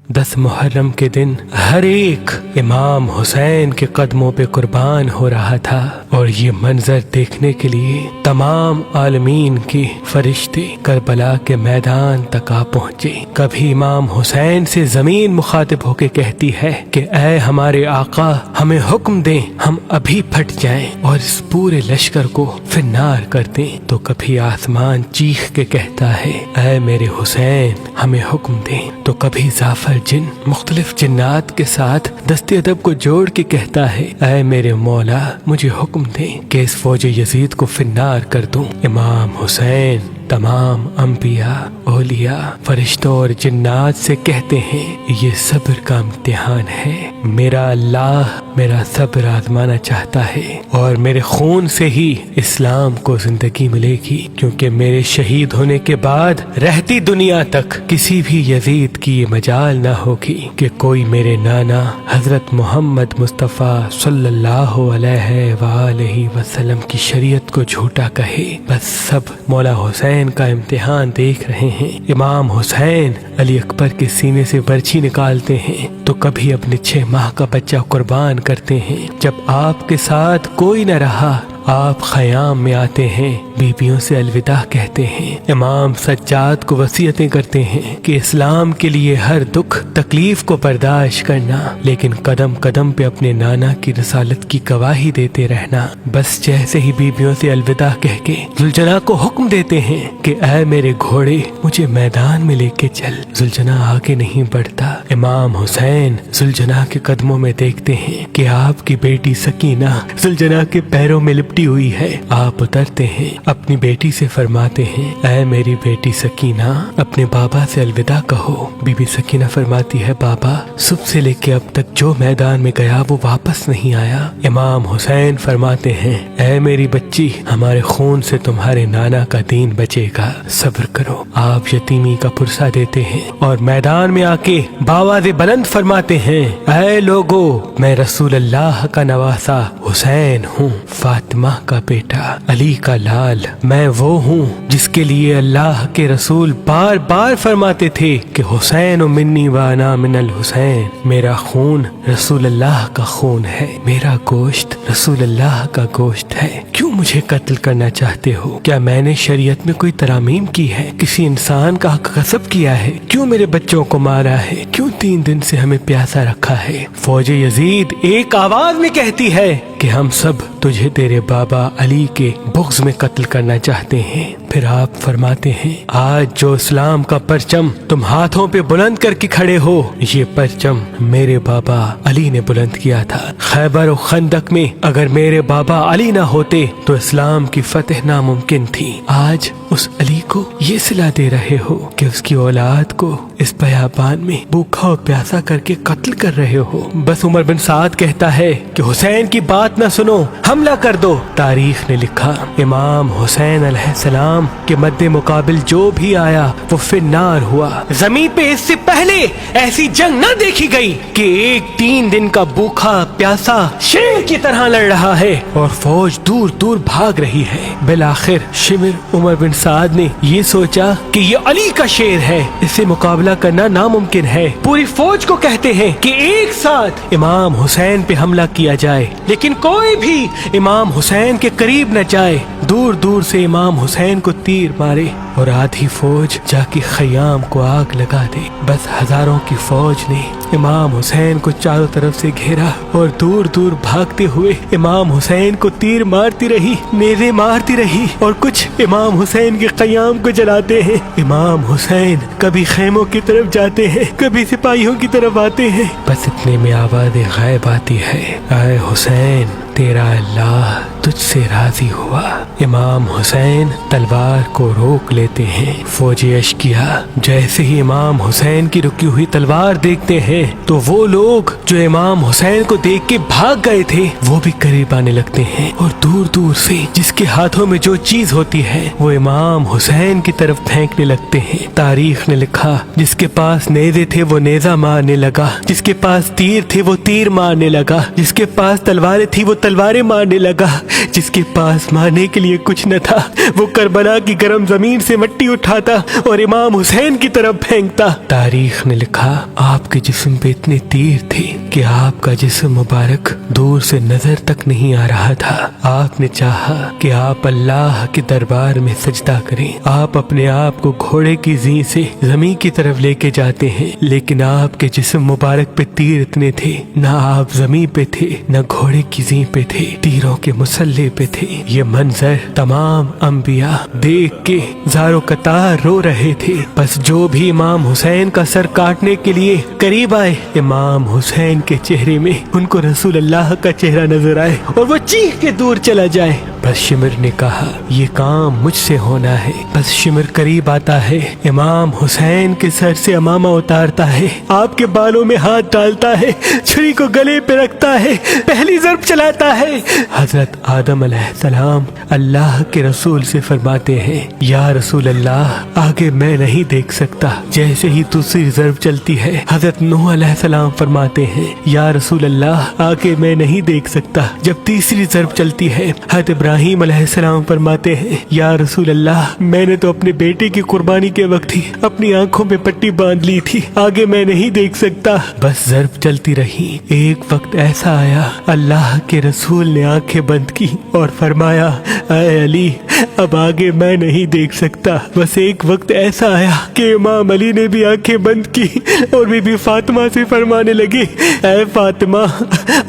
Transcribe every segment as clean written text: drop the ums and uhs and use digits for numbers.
10 محرم کے دن ہر ایک امام حسین کے قدموں پہ قربان ہو رہا تھا، اور یہ منظر دیکھنے کے لیے تمام عالمین کے فرشتے کربلا کے میدان تک آ پہنچے۔ کبھی امام حسین سے زمین مخاطب ہو کے کہتی ہے کہ اے ہمارے آقا، ہمیں حکم دیں، ہم ابھی پھٹ جائیں اور اس پورے لشکر کو فنار کر دیں۔ تو کبھی آسمان چیخ کے کہتا ہے اے میرے حسین، ہمیں حکم دیں۔ تو کبھی زعفر جن مختلف جنات کے ساتھ دست ادب کو جوڑ کے کہتا ہے اے میرے مولا، مجھے حکم دیں کہ اس فوج یزید کو فنار کر دوں۔ امام حسین تمام انبیاء، اولیاء، فرشتوں اور جنات سے کہتے ہیں یہ صبر کا امتحان ہے، میرا اللہ میرا صبر آزمانا چاہتا ہے، اور میرے خون سے ہی اسلام کو زندگی ملے گی، کیونکہ میرے شہید ہونے کے بعد رہتی دنیا تک کسی بھی یزید کی یہ مجال نہ ہوگی کہ کوئی میرے نانا حضرت محمد مصطفیٰ صلی اللہ علیہ وآلہ وسلم کی شریعت کو جھوٹا کہے۔ بس سب مولا حسین کا امتحان دیکھ رہے ہیں۔ امام حسین علی اکبر کے سینے سے برچھی نکالتے ہیں تو کبھی اپنے 6 ماہ کا بچہ قربان کرتے ہیں۔ جب آپ کے ساتھ کوئی نہ رہا، آپ خیام میں آتے ہیں، بیویوں سے الوداع کہتے ہیں۔ امام سجاد کو وصیتیں کرتے ہیں کہ اسلام کے لیے ہر دکھ تکلیف کو برداشت کرنا، لیکن قدم قدم پہ اپنے نانا کی رسالت کی گواہی دیتے رہنا۔ بس جیسے ہی بیویوں سے الوداع کہہ کے زلجنا کو حکم دیتے ہیں کہ اے میرے گھوڑے، مجھے میدان میں لے کے چل، زلجنا آگے نہیں بڑھتا۔ امام حسین زلجنا کے قدموں میں دیکھتے ہیں کہ آپ کی بیٹی سکینہ زلجنا کے پیروں میں لپٹی ہوئی ہے۔ آپ اترتے ہیں، اپنی بیٹی سے فرماتے ہیں اے میری بیٹی سکینہ، اپنے بابا سے الوداع کہو۔ بی بی سکینہ فرماتی ہے بابا صبح سے لے کے اب تک جو میدان میں گیا وہ واپس نہیں آیا۔ امام حسین فرماتے ہیں اے میری بچی، ہمارے خون سے تمہارے نانا کا دین بچے گا، صبر کرو۔ آپ یتیمی کا پرسہ دیتے ہیں اور میدان میں آ کے باواز بلند فرماتے ہیں اے لوگو، میں رسول اللہ کا نواسا حسین ہوں، فاطمہ کا بیٹا، علی کا لال، میں وہ ہوں جس کے لیے اللہ کے رسول بار بار فرماتے تھے کہ حسین منی وانا من الحسین، میرا خون رسول اللہ کا خون ہے، میرا گوشت رسول اللہ کا گوشت ہے۔ کیوں مجھے قتل کرنا چاہتے ہو؟ کیا میں نے شریعت میں کوئی ترامیم کی ہے؟ کسی انسان کا حق غصب کیا ہے؟ کیوں میرے بچوں کو مارا ہے؟ کیوں 3 دن سے ہمیں پیاسا رکھا ہے؟ فوج یزید ایک آواز میں کہتی ہے کہ ہم سب تجھے تیرے بابا علی کے بغض میں قتل کرنا چاہتے ہیں۔ پھر آپ فرماتے ہیں آج جو اسلام کا پرچم تم ہاتھوں پہ بلند کر کے کھڑے ہو، یہ پرچم میرے بابا علی نے بلند کیا تھا۔ خیبر و خندق میں اگر میرے بابا علی نہ ہوتے تو اسلام کی فتح ناممکن تھی۔ آج اس علی کو یہ صلہ دے رہے ہو کہ اس کی اولاد کو اس بیابان میں بھوکا و پیاسا کر کے قتل کر رہے ہو۔ بس عمر بن سعد کہتا ہے کہ حسین کی بات نہ سنو، حملہ کر دو۔ تاریخ نے لکھا امام حسین علیہ السلام کے مد مقابل جو بھی آیا وہ فنار ہوا۔ زمین پہ اس سے پہلے ایسی جنگ نہ دیکھی گئی کہ ایک 3 دن کا بھوکا پیاسا شیر کی طرح لڑ رہا ہے اور فوج دور دور بھاگ رہی ہے۔ بالآخر شمر عمر بن سعد نے یہ سوچا کہ یہ علی کا شیر ہے، اس سے مقابلہ کرنا ناممکن ہے۔ پوری فوج کو کہتے ہیں کہ ایک ساتھ امام حسین پہ حملہ کیا جائے، لیکن کوئی بھی امام حسین کے قریب نہ جائے۔ دور دور سے امام حسین کو تیر مارے اور آدھی فوج جا کے خیام کو آگ لگا دے۔ بس ہزاروں کی فوج نے امام حسین کو چاروں طرف سے گھیرا اور دور دور بھاگتے ہوئے امام حسین کو تیر مارتی رہی، نیزے مارتی رہی، اور کچھ امام حسین کے خیام کو جلاتے ہیں۔ امام حسین کبھی خیموں کی طرف جاتے ہیں، کبھی سپاہیوں کی طرف آتے ہیں۔ بس اتنے میں آواز غائب آتی ہے اے حسین، تیرا اللہ تجھ سے راضی ہوا۔ امام حسین تلوار کو روک لیتے ہیں۔ فوجی اشکیا جیسے ہی امام حسین کی رکی ہوئی تلوار دیکھتے ہیں تو وہ لوگ جو امام حسین کو دیکھ کے بھاگ گئے تھے وہ بھی قریب آنے لگتے ہیں، اور دور دور سے جس کے ہاتھوں میں جو چیز ہوتی ہے وہ امام حسین کی طرف پھینکنے لگتے ہیں۔ تاریخ نے لکھا جس کے پاس نیزے تھے وہ نیزہ مارنے لگا، جس کے پاس تیر تھے وہ تیر مارنے لگا، جس کے پاس تلواریں تھی وہ تلواریں مارنے لگا۔ جس کے پاس مارنے کے لیے کچھ نہ تھا وہ کربلا کی گرم زمین سے مٹی اٹھاتا اور امام حسین کی طرف پھینکتا۔ تاریخ نے لکھا آپ کے جسم پہ اتنے تیر تھے کہ آپ کا جسم مبارک دور سے نظر تک نہیں آ رہا تھا۔ آپ نے چاہا کہ آپ اللہ کے دربار میں سجدہ کریں۔ آپ اپنے آپ کو گھوڑے کی زین سے زمین کی طرف لے کے جاتے ہیں، لیکن آپ کے جسم مبارک پہ تیر اتنے تھے، نہ آپ زمین پہ تھے نہ گھوڑے کی زین پہ تھے، تیروں کے مسلح پہ تھے۔ یہ منظر تمام انبیاء دیکھ کے زارو قطار رو رہے تھے۔ بس جو بھی امام حسین کا سر کاٹنے کے لیے قریب آئے، امام حسین کے چہرے میں ان کو رسول اللہ کا چہرہ نظر آئے اور وہ چیخ کے دور چلا جائے۔ بس شمر نے کہا یہ کام مجھ سے ہونا ہے۔ بس شمر قریب آتا ہے، امام حسین کے سر سے امامہ اتارتا ہے، آپ کے بالوں میں ہاتھ ڈالتا ہے، چھری کو گلے پہ رکھتا ہے، پہلی ضرب چلاتا ہے۔ حضرت آدم علیہ السلام اللہ کے رسول سے فرماتے ہیں یا رسول اللہ آگے میں نہیں دیکھ سکتا۔ جیسے ہی دوسری ضرب چلتی ہے حضرت نوح علیہ السلام فرماتے ہیں یا رسول اللہ آگے میں نہیں دیکھ سکتا۔ جب تیسری ضرب چلتی ہے حضرت ابراہیم علیہ السلام فرماتے ہیں یا رسول اللہ میں نے تو اپنے بیٹے کی قربانی کے وقت ہی اپنی آنکھوں پہ پٹی باندھ لی تھی، آگے میں نہیں دیکھ سکتا۔ بس ضرب چلتی رہی۔ ایک وقت ایسا آیا اللہ کے رسول نے آنکھیں بند کی اور فرمایا اے علی اب آگے میں نہیں دیکھ سکتا۔ بس ایک وقت ایسا آیا کہ امام علی نے بھی آنکھیں بند کی اور بی بی فاطمہ سے فرمانے لگے اے فاطمہ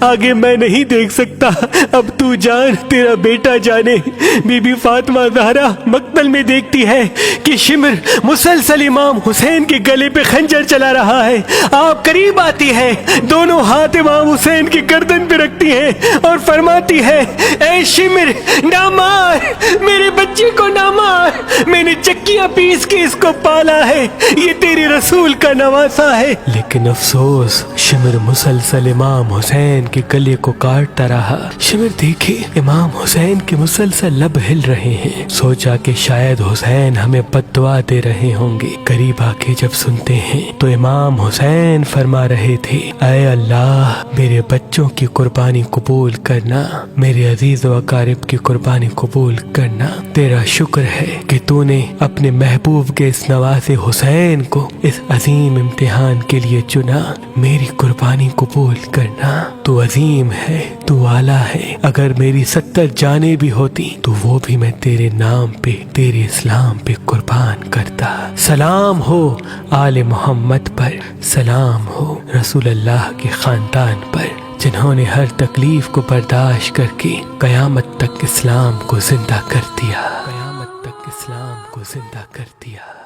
آگے میں نہیں دیکھ سکتا، اب تو جان تیرا بیٹا جانے۔ بی بی فاطمہ زہرا مقتل میں دیکھتی ہے کہ شمر مسلسل امام حسین کے گلے پہ خنجر چلا رہا ہے۔ آپ قریب آتی ہے، دونوں ہاتھ امام حسین کی گردن پہ رکھتی ہے اور فرماتی ہے اے شمر نہ مار، میرے بچے کو نہ مار، میں نے چکیاں پیس کے اس کو پالا ہے، یہ تیرے رسول کا نواسا ہے۔ لیکن افسوس شمر مسلسل امام حسین کے گلے کو کاٹتا رہا۔ شمر دیکھے امام حسین کے مسلسل لب ہل رہے ہیں، سوچا کہ شاید حسین ہمیں بد دعا دے رہے ہوں گے۔ قریب آ کے جب سنتے ہیں تو امام حسین فرما رہے تھے اے اللہ میرے بچوں کی قربانی قبول کرنا، میرے عزیز و اقارب کی قربانی قبول کرنا۔ تیرا شکر ہے کہ تو نے اپنے محبوب کے اس نواسے حسین کو اس عظیم امتحان کے لیے چنا، میری قربانی قبول کرنا۔ تو عظیم ہے، تو اعلیٰ ہے، اگر میری 70 جانیں بھی ہوتی تو وہ بھی میں تیرے نام پہ تیرے اسلام پہ قربان کرتا۔ سلام ہو آل محمد پر، سلام ہو رسول اللہ کے خاندان پر، جنہوں نے ہر تکلیف کو برداشت کر کے قیامت تک اسلام کو زندہ کر دیا، قیامت تک اسلام کو زندہ کر دیا۔